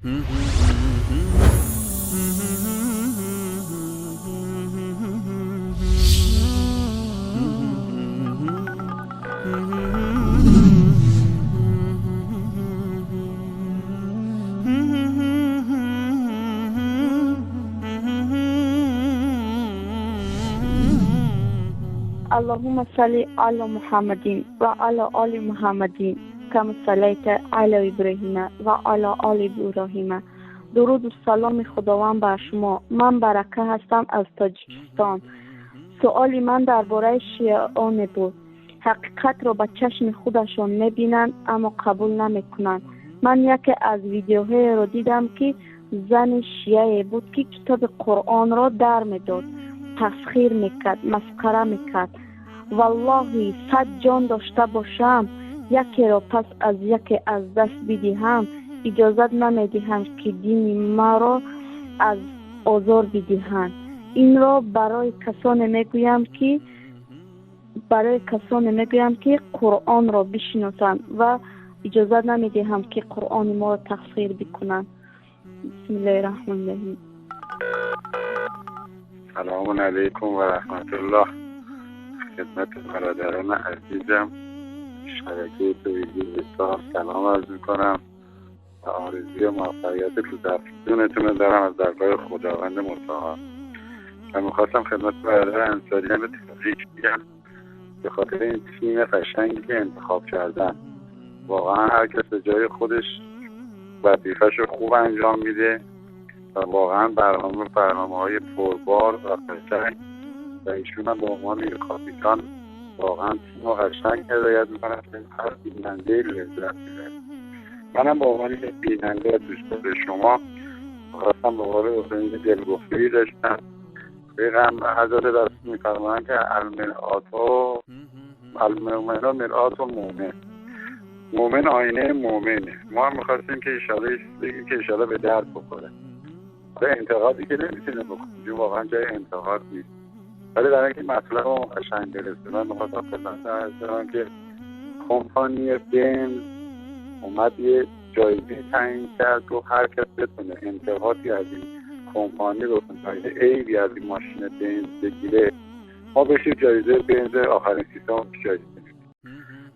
اللهم صل على محمد و علی آل محمد کما صلیت علی ابراهیم و علی آل ابراهیم. درود و سلام خداوند بر شما. من برکه هستم از تاجیکستان. سؤال من درباره شیعیان بود. حقیقت را به چشم خودشان میبینند اما قبول نمیکنند. من یکی از ویدیوهای را دیدم که زن شیعه بود که کتاب قرآن را در میداد، تسخیر میکرد، مسخره میکرد. والله 100 جان داشته باشم یکی را پس از یکی از دست بدهم، اجازت نمیدهم که دین ما را از آزار بدهند. این را برای کسانی میگویم که قرآن را بشناسند و اجازت نمیدهم که قرآن ما را تسخیر بکنند. بسم الله الرحمن الرحیم. سلام علیکم و رحمت الله. خدمت برادران عزیزم شبکه توییدی بسیار سلام عرض میکنم و آرزوی موفقیت تو دفترتون دارم از درگاه خداوند متعال. و میخواستم خدمت برادر انصاریان تبریک بگم به خاطر این تیم قشنگی که انتخاب کردن. واقعا هر کس به جای خودش وظیفه‌شو خوب انجام میده و واقعا برنامه‌های پربار و قشنگ و ایشون هم به عنوان یک کاپیتان واقعا تیم و قشنگ هدایت میکنن که هر بیننده لذت میبره. منم به عنوان یک بیننده و دوستدار شما خواستم به قول حسین دلگفته‌ای داشتم. پیغمبر حضرت رسول میفرمایند که المؤمن مرآت المؤمن، مؤمن آینه مؤمنه. ما هم میخواستیم که ایشالا به درد بخوره. انتقادی که نمیتونه بکنیم واقعا جای انتقاد نیست، ولی برای اینکه مطلب رو قشنگ برسه من میخواستم خدمت عرض که کمپانی بنز اومد یه جایزه تعیین کرد و هر کس بتونه انتقادی از این کمپانی رو کنه عیبی از این ماشین بنز بگیره، ما بهش جایزه بنز آخرین سیستم جایزه میدیم.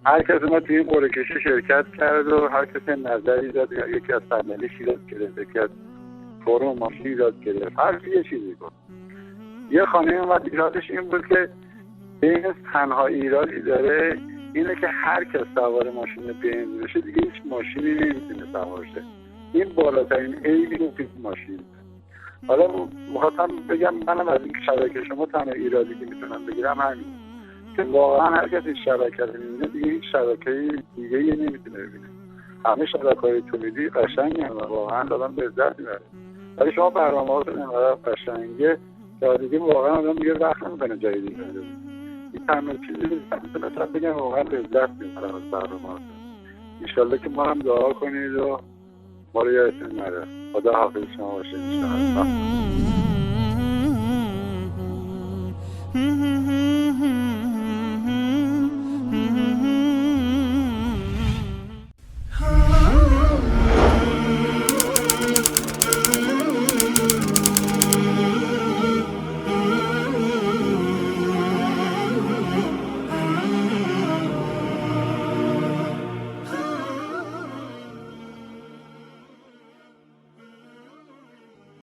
هر کس ما توی این قرعه کشی شرکت کرد و هر کس نظری داد، یکی از صندلیش ایراد گرفت، یکی از فروم ماشین ایراد گرفت، هر کی یه چیزی گفت. یه خانه اومد ایرادش این بود که بنز تنها ایرادی داره اینه که هر کس سوار ماشین بنز بشه دیگه هیچ ماشینی نمیتونه سوار شه. این بالاترین عیبی رو توی ماشین. حالا میخواستم بگم منم از این شبکه شما تنها ایرادی که میتونم بگیرم همین که واقعا هر کسی شبکه رو میبینه دیگه هیچ شبکه دیگه نمیتونه ببینه. همه شبکه‌های تولیدی قشنگن و واقعا دادن لذت میبره، ولی شما برنامه‌هاتون اینقدر قشنگه که دیگه واقعا آدم دیگه وقت نمیکنه جای دیگه بره. این تمام چیزی مثلا بگم واقعا لذت میبرم از برنامه‌هاتون. انشالله که ما هم دعا کنید و ما رو یادتون نره. خدا حافظ شما باشه.